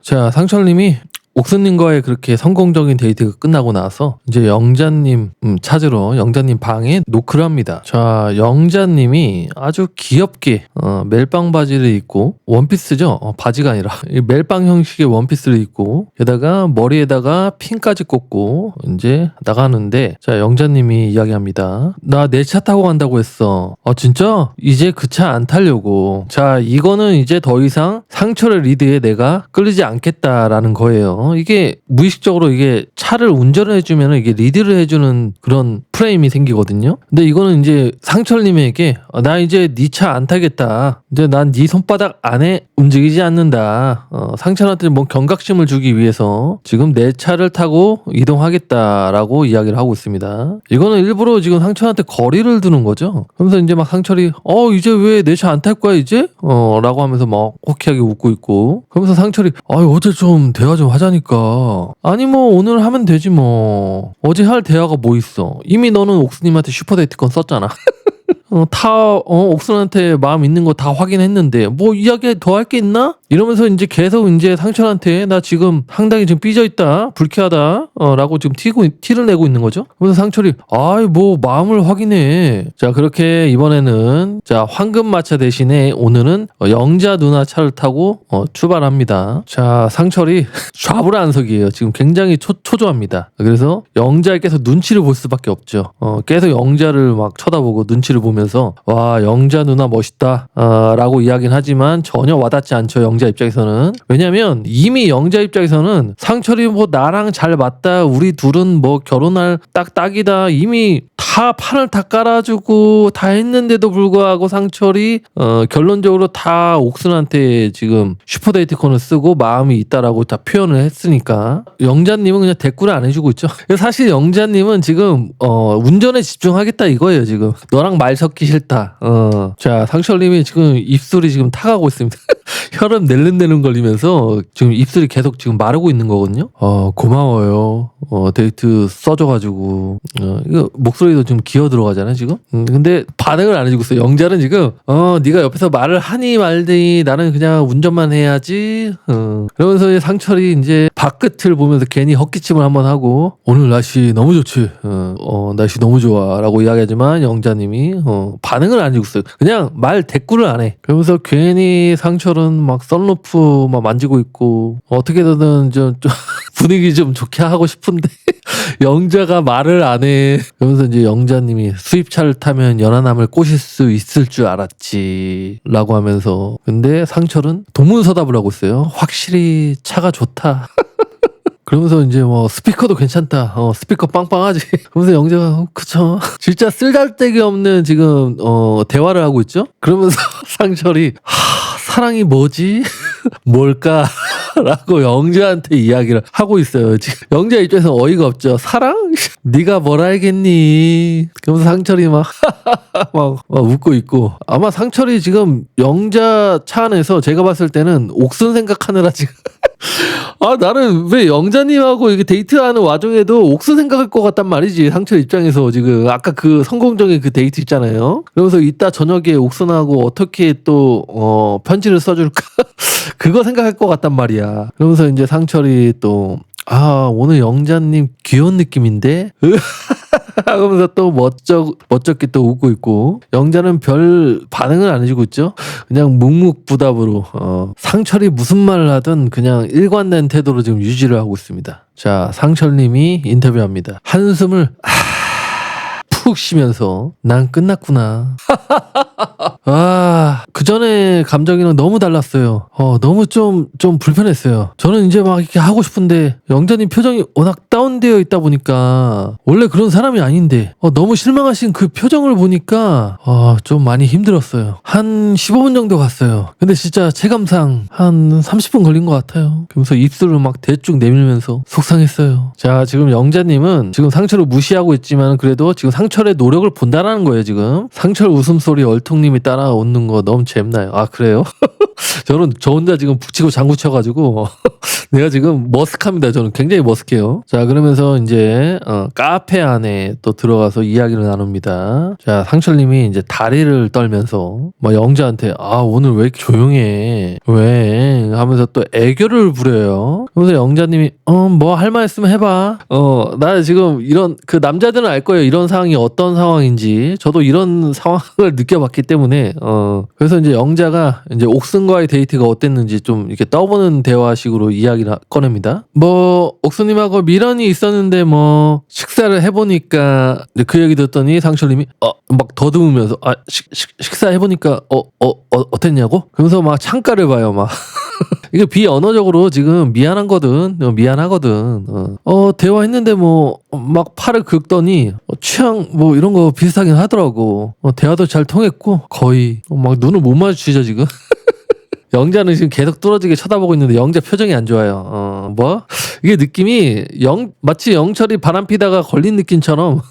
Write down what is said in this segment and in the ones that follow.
자, 상철님이 옥수님과의 그렇게 성공적인 데이트가 끝나고 나서 이제 영자님 찾으러 영자님 방에 노크를 합니다. 자, 영자님이 아주 귀엽게 멜빵 바지를 입고 원피스죠? 바지가 아니라 멜빵 형식의 원피스를 입고 게다가 머리에다가 핀까지 꽂고 이제 나가는데, 자, 영자님이 이야기합니다. 나 내 차 타고 간다고 했어. 아, 진짜? 이제 그 차 안 타려고. 자, 이거는 이제 더 이상 상철의 리드에 내가 끌리지 않겠다라는 거예요. 이게 무의식적으로 이게 차를 운전을 해주면 이게 리드를 해주는 그런 프레임이 생기거든요. 근데 이거는 이제 상철님에게 나 이제 네 차 안 타겠다. 이제 난 네 손바닥 안에 움직이지 않는다. 상철한테 뭐 경각심을 주기 위해서 지금 내 차를 타고 이동하겠다라고 이야기를 하고 있습니다. 이거는 일부러 지금 상철한테 거리를 두는 거죠. 그러면서 이제 막 상철이 이제 왜 내 차 안 탈 거야 이제? 라고 하면서 막 호쾌하게 웃고 있고, 그러면서 상철이 어제 좀 대화 좀 하자니까. 아니 뭐 오늘 하면 되지 뭐. 어제 할 대화가 뭐 있어. 이미 너는 옥수님한테 슈퍼데이트권 썼잖아. 옥순한테 마음 있는 거 다 확인했는데 뭐 이야기 더 할 게 있나? 이러면서 이제 계속 이제 상철한테 나 지금 상당히 지금 삐져 있다, 불쾌하다, 라고 지금 티를 내고 있는 거죠. 그래서 상철이 뭐 마음을 확인해. 자, 그렇게 이번에는 자 황금마차 대신에 오늘은 영자 누나 차를 타고 출발합니다. 자, 상철이 좌불안석이에요. 지금 굉장히 초조합니다. 그래서 영자에 계속 눈치를 볼 수밖에 없죠. 계속 영자를 막 쳐다보고 눈치를 보면서 와, 영자 누나 멋있다 라고 이야기는 하지만 전혀 와닿지 않죠, 영자 입장에서는. 왜냐면 이미 영자 입장에서는 상철이 뭐 나랑 잘 맞다, 우리 둘은 뭐 결혼할 딱이다, 이미 다 판을 다 깔아주고 다 했는데도 불구하고 상철이 결론적으로 다 옥순한테 지금 슈퍼데이트권을 쓰고 마음이 있다라고 다 표현을 했으니까 영자님은 그냥 대꾸를 안 해주고 있죠. 사실 영자님은 지금 운전에 집중하겠다 이거예요. 지금 너랑 말 섞기 싫다. 자, 상철님이 지금 입술이 지금 타가고 있습니다. 혈압 낼름낼름 걸리면서 지금 입술이 계속 지금 마르고 있는 거거든요. 고마워요. 데이트 써줘가지고. 이거 목소리도 좀 기어 들어가잖아요 지금. 근데 반응을 안 해주고 있어요. 영자는 지금 네가 옆에서 말을 하니 말더니 나는 그냥 운전만 해야지. 그러면서 상철이 이제 밖끝을 보면서 괜히 헛기침을 한번 하고 오늘 날씨 너무 좋지. 날씨 너무 좋아 라고 이야기하지만 영자님이 반응을 안 해주고 있어요. 그냥 말 대꾸를 안 해. 그러면서 괜히 상철은 막 썬루프 막 만지고 있고 어떻게든 좀 분위기 좀 좋게 하고 싶은데 영자가 말을 안 해. 그러면서 이제 영자님이 수입차를 타면 연하남을 꼬실 수 있을 줄 알았지 라고 하면서, 근데 상철은 동문서답을 하고 있어요. 확실히 차가 좋다. 그러면서 이제 뭐 스피커도 괜찮다. 스피커 빵빵하지. 그러면서 영자가 그쵸. 진짜 쓸데기 없는 지금 대화를 하고 있죠. 그러면서 상철이 사랑이 뭐지? 뭘까? 라고 영자한테 이야기를 하고 있어요. 지금 영자 입장에서 어이가 없죠. 사랑? 네가 뭘 알겠니? 그러면서 상철이 막 웃고 있고, 아마 상철이 지금 영자 차 안에서 제가 봤을 때는 옥순 생각하느라 지금 나는 왜 영자님하고 이게 데이트하는 와중에도 옥순 생각할 것 같단 말이지. 상철 입장에서 지금 아까 그 성공적인 그 데이트 있잖아요. 그러면서 이따 저녁에 옥순하고 어떻게 또 편지를 써줄까 그거 생각할 것 같단 말이야. 그러면서 이제 상철이 또 오늘 영자님 귀여운 느낌인데 하면서 또 멋쩍게 또 웃고 있고, 영자는 별 반응을 안 해주고 있죠. 그냥 묵묵부답으로 상철이 무슨 말을 하든 그냥 일관된 태도로 지금 유지를 하고 있습니다. 자, 상철님이 인터뷰합니다. 한숨을 푹 쉬면서 난 끝났구나. 그 전에 감정이랑 너무 달랐어요. 너무 좀 불편했어요. 저는 이제 막 이렇게 하고 싶은데 영자님 표정이 워낙 다운되어 있다 보니까 원래 그런 사람이 아닌데 너무 실망하신 그 표정을 보니까 좀 많이 힘들었어요. 한 15분 정도 갔어요. 근데 진짜 체감상 한 30분 걸린 것 같아요. 그러면서 입술을 막 대충 내밀면서 속상했어요. 자, 지금 영자님은 지금 상철을 무시하고 있지만 그래도 지금 상철의 노력을 본다라는 거예요. 지금 상철 웃음소리 얼통님이 따라오는 거 너무 재밌나요? 그래요? 저는 저 혼자 지금 북치고 장구쳐가지고 내가 지금 머쓱합니다. 저는 굉장히 머쓱해요. 자, 그러면서 이제 카페 안에 또 들어가서 이야기를 나눕니다. 자, 상철님이 이제 다리를 떨면서 막 영자한테 오늘 왜 이렇게 조용해? 왜? 하면서 또 애교를 부려요. 그래서 영자님이 뭐 할 말 있으면 해봐. 나 지금 이런 그 남자들은 알 거예요. 이런 상황이 어떤 상황인지. 저도 이런 상황을 느껴봤기 때문에 그래서 이제 영자가 이제 옥순과의 데이트가 어땠는지 좀 이렇게 떠보는 대화식으로 이야기를 꺼냅니다. 뭐 옥순님하고 미련이 있었는데 뭐 식사를 해보니까 이제 그 얘기 듣더니 상철님이 막 더듬으면서 식사해보니까 어땠냐고? 그러면서 막 창가를 봐요. 막 이게 비언어적으로 지금 미안하거든. 대화했는데 뭐 막 팔을 긁더니 취향 뭐 이런 거 비슷하긴 하더라고. 대화도 잘 통했고 거의 막 눈을 못 마주치죠 지금. 영자는 지금 계속 뚫어지게 쳐다보고 있는데 영자 표정이 안 좋아요. 뭐? 이게 느낌이 마치 영철이 바람 피다가 걸린 느낌처럼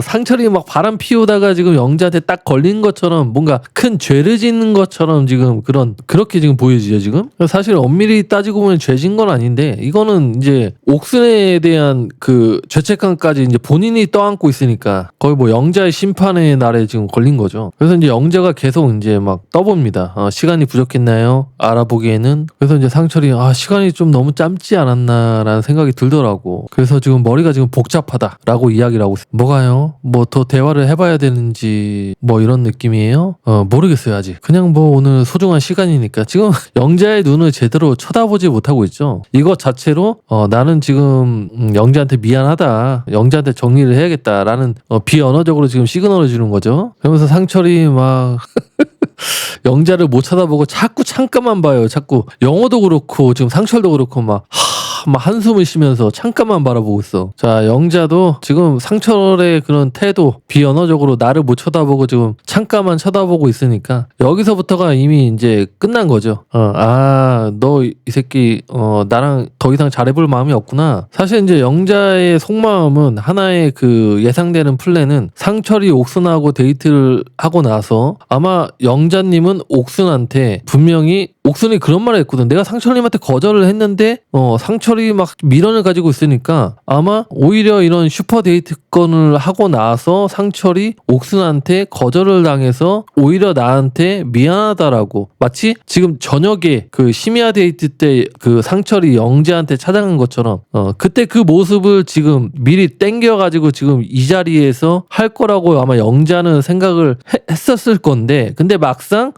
상철이 막 바람 피우다가 지금 영자한테 딱 걸린 것처럼 뭔가 큰 죄를 짓는 것처럼 지금 그렇게 지금 보여지죠 지금. 사실 엄밀히 따지고 보면 죄진 건 아닌데 이거는 이제 옥순에 대한 그 죄책감까지 이제 본인이 떠안고 있으니까 거의 뭐 영자의 심판의 날에 지금 걸린 거죠. 그래서 이제 영자가 계속 이제 막 떠봅니다. 시간이 부족했나요? 알아보기에는. 그래서 이제 상철이 시간이 좀 너무 짧지 않았나라는 생각이 들더라고. 그래서 지금 머리가 지금 복잡하다라고 이야기를 하고 뭐가요? 뭐 더 대화를 해봐야 되는지 뭐 이런 느낌이에요? 모르겠어요 아직. 그냥 뭐 오늘 소중한 시간이니까 지금 영자의 눈을 제대로 쳐다보지 못하고 있죠. 이것 자체로 나는 지금 영자한테 미안하다. 영자한테 정리를 해야겠다라는 비언어적으로 지금 시그널을 주는 거죠. 그러면서 상철이 막 영자를 못 쳐다보고 자꾸 창가만 봐요. 자꾸 영어도 그렇고 지금 상철도 그렇고 막 한숨을 쉬면서 창가만 바라보고 있어. 자, 영자도 지금 상철의 그런 태도, 비언어적으로 나를 못 쳐다보고 지금 창가만 쳐다보고 있으니까 여기서부터가 이미 이제 끝난 거죠. 너 이 새끼 나랑 더 이상 잘해볼 마음이 없구나. 사실 이제 영자의 속마음은 하나의 그 예상되는 플랜은 상철이 옥순하고 데이트를 하고 나서 아마 영자님은 옥순한테 분명히 옥순이 그런 말을 했거든. 내가 상철님한테 거절을 했는데 상철이 막 미련을 가지고 있으니까 아마 오히려 이런 슈퍼 데이트건을 하고 나서 상철이 옥순한테 거절을 당해서 오히려 나한테 미안하다라고 마치 지금 저녁에 그 심야 데이트 때 그 상철이 영재한테 찾아간 것처럼 그때 그 모습을 지금 미리 땡겨가지고 지금 이 자리에서 할 거라고 아마 영자는 생각을 했었을 건데 근데 막상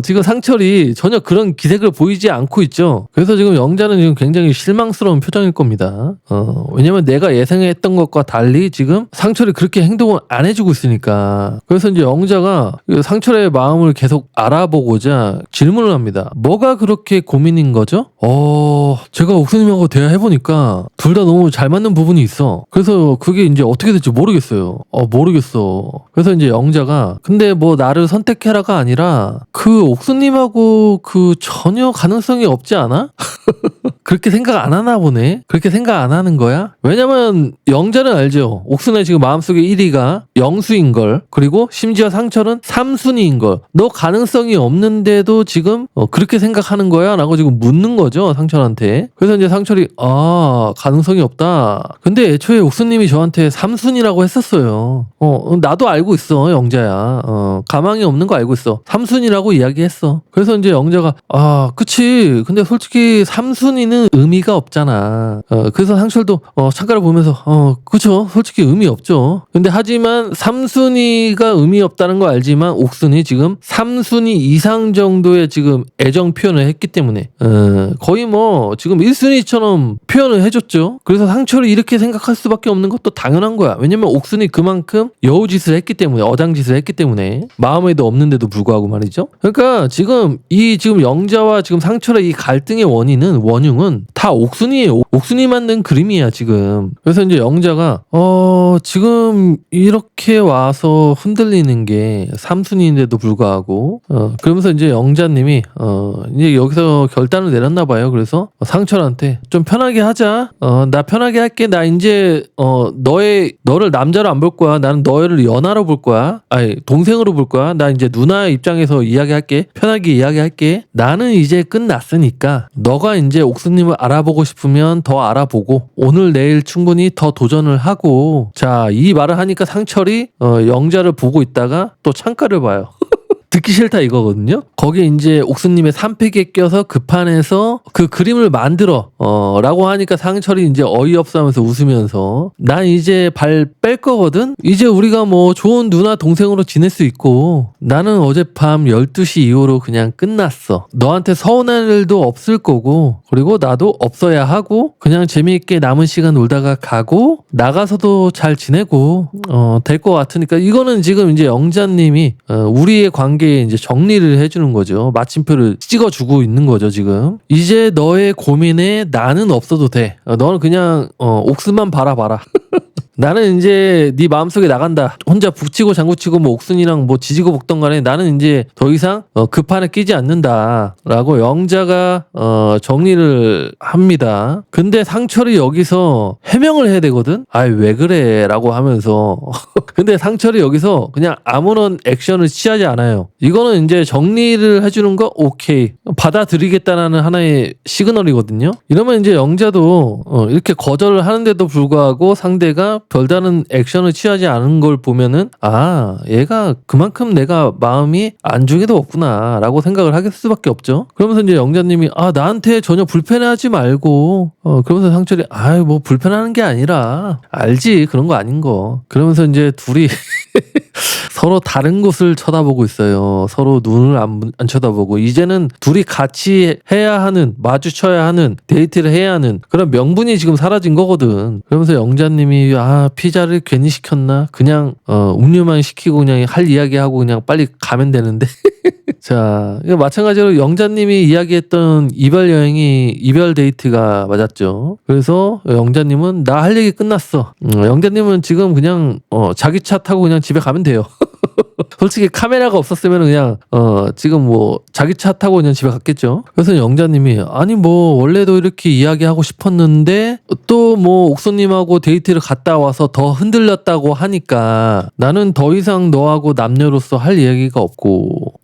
지금 상철이 전혀 그런 기색을 보이지 않고 있죠. 그래서 지금 영자는 지금 굉장히 실망스러운 표정일 겁니다. 왜냐면 내가 예상했던 것과 달리 지금 상철이 그렇게 행동을 안 해주고 있으니까. 그래서 이제 영자가 상철의 마음을 계속 알아보고자 질문을 합니다. 뭐가 그렇게 고민인 거죠? 제가 옥수님하고 대화해보니까 둘 다 너무 잘 맞는 부분이 있어. 그래서 그게 이제 어떻게 될지 모르겠어요. 모르겠어. 그래서 이제 영자가 근데 뭐 나를 선택해라가 아니라 그 옥수님하고 그 전혀 가능성이 없지 않아? 그렇게 생각 안 하나 보네. 그렇게 생각 안 하는 거야? 왜냐면 영자는 알죠. 옥순의 지금 마음속에 1위가 영수인 걸. 그리고 심지어 상철은 3순위인 걸. 너 가능성이 없는데도 지금 그렇게 생각하는 거야? 라고 지금 묻는 거죠. 상철한테. 그래서 이제 상철이 가능성이 없다. 근데 애초에 옥순님이 저한테 3순위라고 했었어요. 나도 알고 있어. 영자야. 가망이 없는 거 알고 있어. 3순위라고 이야기했어. 그래서 이제 영자가 그치. 근데 솔직히 3순위는 의미가 없잖아. 그래서 상철도 창가를 보면서 그쵸. 솔직히 의미 없죠. 근데 하지만 3순위가 의미 없다는 거 알지만 옥순이 지금 3순위 이상 정도의 지금 애정 표현을 했기 때문에 거의 뭐 지금 1순위처럼 표현을 해줬죠. 그래서 상철이 이렇게 생각할 수밖에 없는 것도 당연한 거야. 왜냐면 옥순이 그만큼 여우짓을 했기 때문에 어장짓을 했기 때문에 마음에도 없는데도 불구하고 말이죠. 그러니까 지금 영자와 지금 상철의 이 갈등의 원흉은 다 옥순이에요. 옥순이 만든 그림이야 지금. 그래서 이제 영자가 지금 이렇게 와서 흔들리는 게 3순위인데도 불구하고 그러면서 이제 영자님이 이제 여기서 결단을 내렸나 봐요. 그래서 상철한테 좀 편하게 하자. 나 편하게 할게. 나 이제 너를 남자로 안 볼 거야. 나는 너를 연하로 볼 거야. 아니 동생으로 볼 거야. 나 이제 누나 입장에서 이야기할게. 편하게 이야기할게. 나는 이제 끝났으니까 너가 이제 옥수님을 알아보고 싶으면 더 알아보고 오늘 내일 충분히 더 도전을 하고. 자, 이 말을 하니까 상철이 영자를 보고 있다가 또 창가를 봐요. 듣기 싫다 이거거든요. 거기에 이제 옥수님의 산패기에 껴서 급한해서 그 그림을 만들어 라고 하니까 상철이 이제 어이없어 하면서 웃으면서 난 이제 발 뺄 거거든. 이제 우리가 뭐 좋은 누나 동생으로 지낼 수 있고 나는 어젯밤 12시 이후로 그냥 끝났어. 너한테 서운할 일도 없을 거고 그리고 나도 없어야 하고 그냥 재미있게 남은 시간 놀다가 가고 나가서도 잘 지내고 될 것 같으니까 이거는 지금 이제 영자님이 우리의 관계에 이제 정리를 해주는 거죠. 마침표를 찍어주고 있는 거죠 지금. 이제 너의 고민에 나는 없어도 돼. 너는 그냥 옥순만 바라봐라. 나는 이제 네 마음속에 나간다. 혼자 북치고 장구치고 뭐 옥순이랑 뭐 지지고 볶던 간에 나는 이제 더 이상 그 판에 끼지 않는다 라고 영자가 정리를 합니다. 근데 상철이 여기서 해명을 해야 되거든. 아이 왜 그래 라고 하면서 근데 상철이 여기서 그냥 아무런 액션을 취하지 않아요. 이거는 이제 정리를 해주는 거 오케이 받아들이겠다라는 하나의 시그널이거든요. 이러면 이제 영자도 이렇게 거절을 하는데도 불구하고 상대가 별다른 액션을 취하지 않은 걸 보면은 아 얘가 그만큼 내가 마음이 안중에도 없구나 라고 생각을 하게 수밖에 없죠. 그러면서 이제 영자님이 아 나한테 전혀 불편해하지 말고 그러면서 상철이 아이 뭐 불편하는 게 아니라 알지 그런 거 아닌 거. 그러면서 이제 둘이 서로 다른 곳을 쳐다보고 있어요. 서로 눈을 안 쳐다보고 이제는 둘이 같이 해야 하는 마주쳐야 하는 데이트를 해야 하는 그런 명분이 지금 사라진 거거든. 그러면서 영자님이 아 피자를 괜히 시켰나 그냥 음료만 시키고 그냥 할 이야기하고 그냥 빨리 가면 되는데 자 마찬가지로 영자님이 이야기했던 이별 여행이 이별 데이트가 맞았죠. 그래서 영자님은 나 할 얘기 끝났어. 영자님은 지금 그냥 자기 차 타고 그냥 집에 가면 돼요. 솔직히 카메라가 없었으면 그냥 지금 뭐 자기 차 타고 그냥 집에 갔겠죠. 그래서 영자님이 아니 뭐 원래도 이렇게 이야기하고 싶었는데 또 뭐 옥수님하고 데이트를 갔다 와서 더 흔들렸다고 하니까 나는 더 이상 너하고 남녀로서 할 얘기가 없고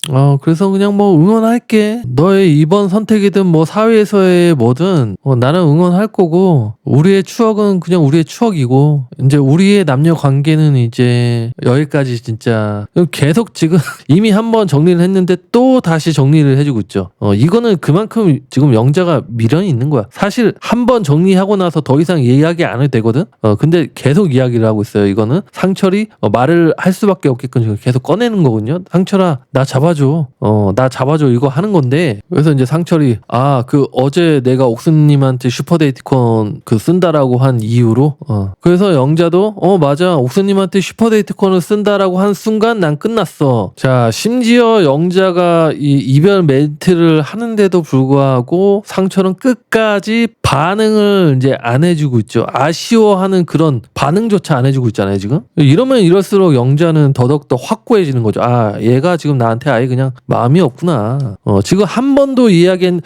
그래서 그냥 뭐 응원할게. 너의 이번 선택이든 뭐 사회에서의 뭐든 나는 응원할 거고 우리의 추억은 그냥 우리의 추억이고 이제 우리의 남녀 관계는 이제 여기까지 진짜 계속 지금 이미 한번 정리를 했는데 또 다시 정리를 해주고 있죠. 이거는 그만큼 지금 영자가 미련이 있는 거야. 사실 한번 정리하고 나서 더 이상 이야기 안 해도 되거든. 근데 계속 이야기를 하고 있어요. 이거는 상철이 말을 할 수밖에 없게끔 지금 계속 꺼내는 거거든요. 상철아 나 잡아줘. 나 잡아줘 이거 하는 건데 그래서 이제 상철이 그 어제 내가 옥수님한테 슈퍼데이트콘 쓴다라고 한 이유로 그래서 영자도 맞아 옥수님한테 슈퍼데이트콘을 쓴다라고 한 순간 난 끝났어. 자 심지어 영자가 이 이별 멘트를 하는데도 불구하고 상철은 끝까지 반응을 이제 안 해주고 있죠. 아쉬워하는 그런 반응조차 안 해주고 있잖아요 지금. 이러면 이럴수록 영자는 더더욱더 확고해지는 거죠. 얘가 지금 나한테 아예 그냥 마음이 없구나. 지금 한 번도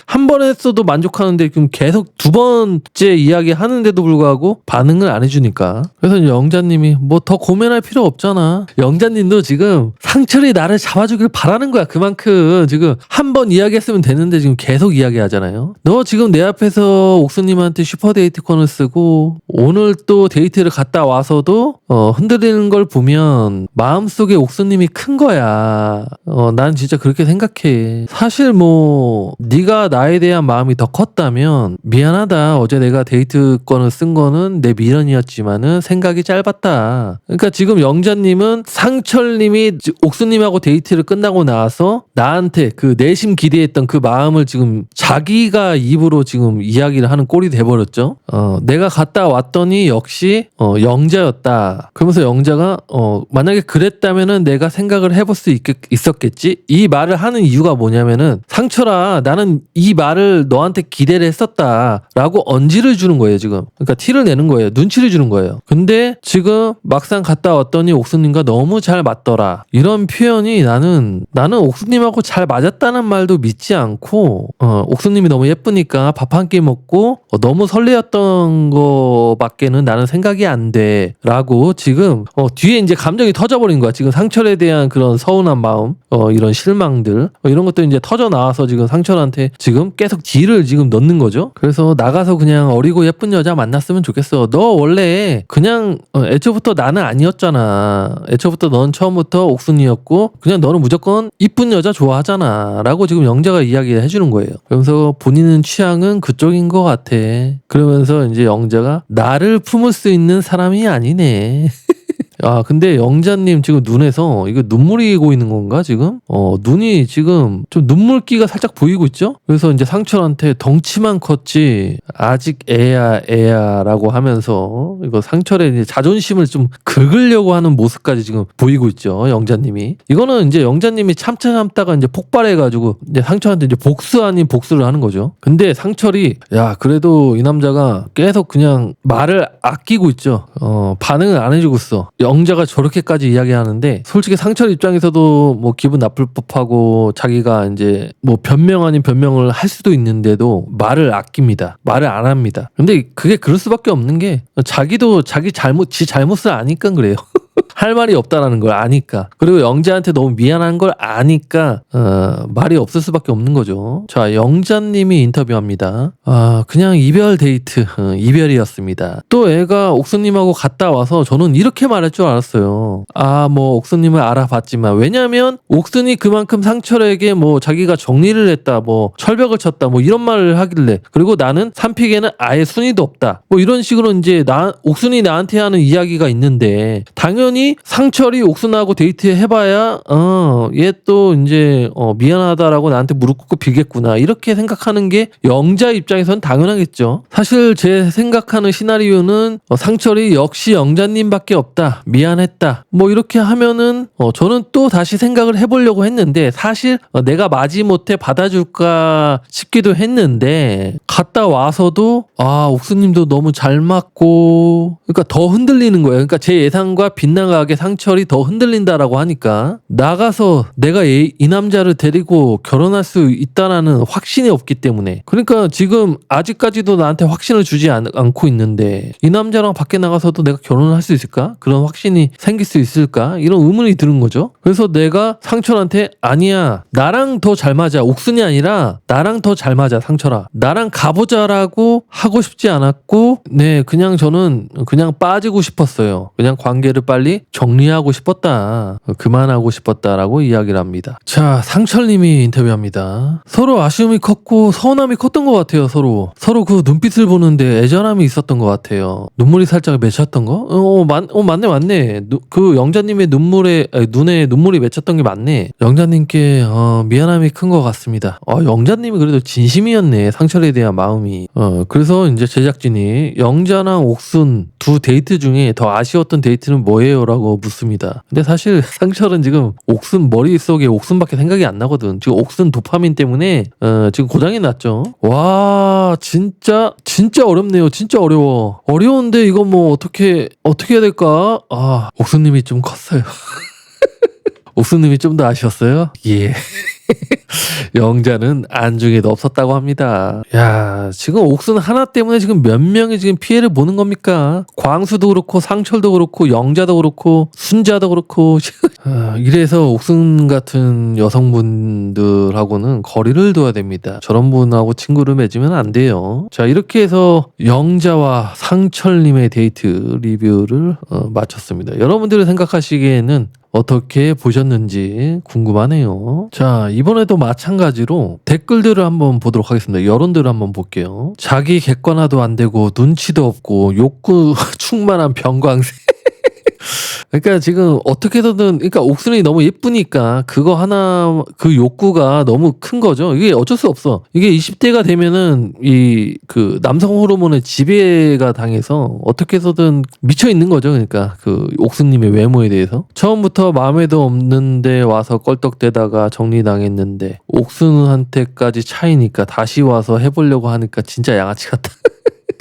한 번 했어도 만족하는데 지금 계속 두 번째 이야기 하는데도 불구하고 반응을 안 해주니까. 그래서 이제 영자님이 뭐 더 고민할 필요 없잖아. 영자님도 지금 상철이 나를 잡아주길 바라는 거야. 그만큼 지금 한 번 이야기했으면 되는데 지금 계속 이야기하잖아요. 너 지금 내 앞에서 옥수님한테 슈퍼데이트권을 쓰고 오늘 또 데이트를 갔다 와서도 흔들리는 걸 보면 마음속에 옥수님이 큰 거야. 난 진짜 그렇게 생각해. 사실 뭐 네가 나에 대한 마음이 더 컸다면 미안하다. 어제 내가 데이트권을 쓴 거는 내 미련이었지만은 생각이 짧았다. 그러니까 지금 영자님은 상철님이 옥수님하고 데이트를 끝나고 나서 나한테 그 내심 기대했던 그 마음을 지금 자기가 입으로 지금 이야기를 하는 꼴이 돼버렸죠. 내가 갔다 왔더니 역시 영자였다. 그러면서 영자가 만약에 그랬다면은 내가 생각을 해볼 수 있었겠지. 이 말을 하는 이유가 뭐냐면은 상철아 나는 이 말을 너한테 기대를 했었다라고 언지를 주는 거예요 지금. 그러니까 티를 내는 거예요. 눈치를 주는 거예요. 근데 지금 막상 갔다 왔더니 옥수님과 너무 잘 맞더라. 이런 표현이 나는 옥수님하고 잘 맞았다는 말도 믿지 않고 옥수님이 너무 예쁘니까 밥 한 끼 먹고 그리고 너무 설레었던 거밖에는 나는 생각이 안 돼 라고 지금 뒤에 이제 감정이 터져버린 거야. 지금 상철에 대한 그런 서운한 마음, 이런 실망들, 이런 것도 이제 터져 나와서 지금 상철한테 지금 계속 딜을 지금 넣는 거죠. 그래서 나가서 그냥 어리고 예쁜 여자 만났으면 좋겠어. 너 원래 그냥 애초부터 나는 아니었잖아. 애초부터 넌 처음부터 옥순이었고 그냥 너는 무조건 이쁜 여자 좋아하잖아 라고 지금 영자가 이야기를 해주는 거예요. 그러면서 본인은 취향은 그쪽인 것 같아. 그러면서 이제 영자가 나를 품을 수 있는 사람이 아니네. 아, 근데 영자님 지금 눈에서 이거 눈물이 고이는 건가 지금? 눈이 지금 좀 눈물기가 살짝 보이고 있죠? 그래서 이제 상철한테 덩치만 컸지 아직 애야 라고 하면서 이거 상철의 이제 자존심을 좀 긁으려고 하는 모습까지 지금 보이고 있죠, 영자님이. 이거는 이제 영자님이 참다가 이제 폭발해가지고 이제 상철한테 이제 복수 아닌 복수를 하는 거죠. 근데 상철이 야, 그래도 이 남자가 계속 그냥 말을 아끼고 있죠. 반응을 안 해주고 있어. 영자가 저렇게까지 이야기하는데 솔직히 상철 입장에서도 뭐 기분 나쁠 법하고 자기가 이제 뭐 변명 아닌 변명을 할 수도 있는데도 말을 아낍니다. 말을 안 합니다. 근데 그게 그럴 수밖에 없는 게 자기도 지 잘못을 아니까 그래요. 할 말이 없다라는 걸 아니까, 그리고 영자한테 너무 미안한 걸 아니까 말이 없을 수밖에 없는 거죠. 자, 영자님이 인터뷰합니다. 그냥 이별 데이트, 이별이었습니다. 또 애가 옥수님하고 갔다 와서 저는 이렇게 말할 줄 알았어요. 뭐 옥수님을 알아봤지만, 왜냐면 옥순이 그만큼 상철에게 뭐 자기가 정리를 했다, 뭐 철벽을 쳤다, 뭐 이런 말을 하길래, 그리고 나는 삼픽에는 아예 순위도 없다, 뭐 이런 식으로 이제 옥순이 나한테 하는 이야기가 있는데, 당연히 상철이 옥순하고 데이트 해봐야 얘 또 이제 미안하다라고 나한테 무릎 꿇고 빌겠구나, 이렇게 생각하는 게 영자 입장에선 당연하겠죠. 사실 제 생각하는 시나리오는 상철이 역시 영자님밖에 없다, 미안했다, 뭐 이렇게 하면은 저는 또 다시 생각을 해보려고 했는데, 사실 내가 마지못해 받아줄까 싶기도 했는데, 갔다 와서도 옥수님도 너무 잘 맞고, 그러니까 더 흔들리는 거예요. 그러니까 제 예상과 빗나가게 상철이 더 흔들린다라고 하니까, 나가서 내가 이 남자를 데리고 결혼할 수 있다라는 확신이 없기 때문에, 그러니까 지금 아직까지도 나한테 확신을 주지 않고 있는데 이 남자랑 밖에 나가서도 내가 결혼을 할 수 있을까? 그런 확신이 생길 수 있을까? 이런 의문이 드는 거죠. 그래서 내가 상철한테 아니야, 나랑 더 잘 맞아, 옥순이 아니라 나랑 더 잘 맞아, 상철아, 나랑 가보자라고 하고 싶지 않았고, 네, 그냥 저는 그냥 빠지고 싶었어요. 그냥 관계를 빨리 정리하고 싶었다, 그만하고 싶었다라고 이야기를 합니다. 자, 상철님이 인터뷰합니다. 서로 아쉬움이 컸고 서운함이 컸던 것 같아요. 서로 그 눈빛을 보는데 애절함이 있었던 것 같아요. 눈물이 살짝 맺혔던 거? 맞네. 그 영자님의 눈에 눈물이 맺혔던 게 맞네. 영자님께 미안함이 큰 것 같습니다. 영자님이 그래도 진심이었네, 상철에 대한 마음이. 그래서 이제 제작진이 영자랑 옥순 두 데이트 중에 더 아쉬웠던 데이트는 뭐예요? 라고 묻습니다. 근데 사실 상철은 지금 옥순 머릿속에 옥순밖에 생각이 안 나거든. 지금 옥순 도파민 때문에 지금 고장이 났죠. 와, 진짜 어렵네요. 진짜 어려운데 이거 뭐 어떻게 해야 될까? 옥순님이 좀 컸어요. 옥수님이 좀 더 아쉬웠어요? 예. 영자는 안중에도 없었다고 합니다. 야, 지금 옥순 하나 때문에 지금 몇 명이 지금 피해를 보는 겁니까? 광수도 그렇고 상철도 그렇고 영자도 그렇고 순자도 그렇고. 이래서 옥순 같은 여성분들하고는 거리를 둬야 됩니다. 저런 분하고 친구를 맺으면 안 돼요. 자, 이렇게 해서 영자와 상철님의 데이트 리뷰를 마쳤습니다. 여러분들이 생각하시기에는 어떻게 보셨는지 궁금하네요. 자, 이번에도 마찬가지로 댓글들을 한번 보도록 하겠습니다. 여론들을 한번 볼게요. 자기 객관화도 안 되고 눈치도 없고 욕구 충만한 병광세. 그러니까 지금 어떻게 해서든, 그러니까 옥순이 너무 예쁘니까 그거 하나, 그 욕구가 너무 큰 거죠. 이게 어쩔 수 없어. 이게 20대가 되면은 그 남성 호르몬의 지배가 당해서 어떻게 해서든 미쳐 있는 거죠. 그러니까 그 옥순님의 외모에 대해서. 처음부터 마음에도 없는데 와서 껄떡대다가 정리당했는데 옥순한테까지 차이니까 다시 와서 해보려고 하니까 진짜 양아치 같다.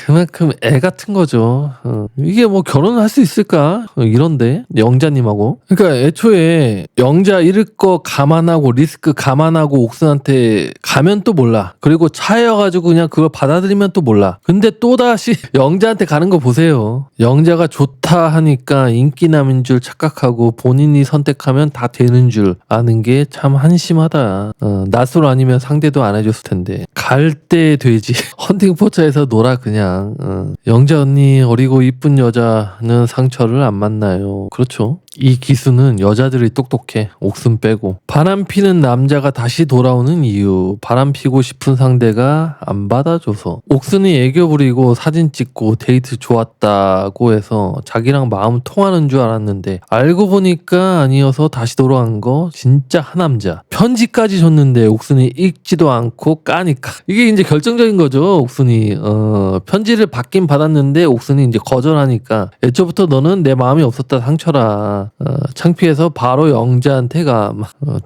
그만큼 애 같은 거죠. 이게 뭐 결혼을 할 수 있을까? 이런데 영자님하고. 그러니까 애초에 영자 잃을 거 감안하고 리스크 감안하고 옥순한테 가면 또 몰라. 그리고 차여가지고 그냥 그걸 받아들이면 또 몰라. 근데 또다시 영자한테 가는 거 보세요. 영자가 좋다 하니까 인기남인 줄 착각하고 본인이 선택하면 다 되는 줄 아는 게 참 한심하다. 낯으로 아니면 상대도 안 해줬을 텐데. 갈 때 되지. 헌팅 포차에서 놀아 그냥. 영자 언니 어리고 이쁜 여자는 상처를 안 만나요. 그렇죠. 이 기수는 여자들이 똑똑해. 옥순 빼고. 바람 피는 남자가 다시 돌아오는 이유. 바람 피고 싶은 상대가 안 받아줘서. 옥순이 애교 부리고 사진 찍고 데이트 좋았다고 해서 자기랑 마음 통하는 줄 알았는데 알고 보니까 아니어서 다시 돌아간 거 진짜 하남자. 편지까지 줬는데 옥순이 읽지도 않고 까니까. 이게 이제 결정적인 거죠. 옥순이 편지를 받긴 받았는데 옥순이 이제 거절하니까 애초부터 너는 내 마음이 없었다 상처라. 창피해서 바로 영자한테 가.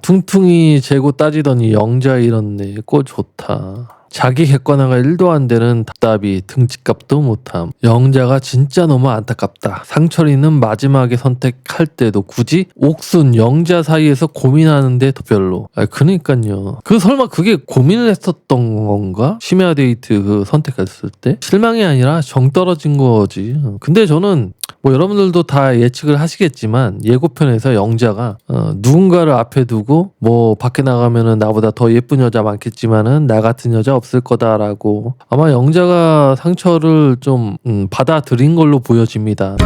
퉁퉁이 재고 따지더니 영자 이렇네. 꼴 좋다. 자기 객관화가 1도 안 되는 답답이 등치값도 못함. 영자가 진짜 너무 안타깝다. 상철이는 마지막에 선택할 때도 굳이 옥순, 영자 사이에서 고민하는데 더 별로. 그러니까요. 설마 그게 고민을 했었던 건가? 심야 데이트 그 선택했을 때? 실망이 아니라 정 떨어진 거지. 근데 저는 뭐 여러분들도 다 예측을 하시겠지만 예고편에서 영자가 누군가를 앞에 두고 뭐 밖에 나가면은 나보다 더 예쁜 여자 많겠지만은 나 같은 여자 없을 거다라고 아마 영자가 상처를 좀 받아들인 걸로 보여집니다.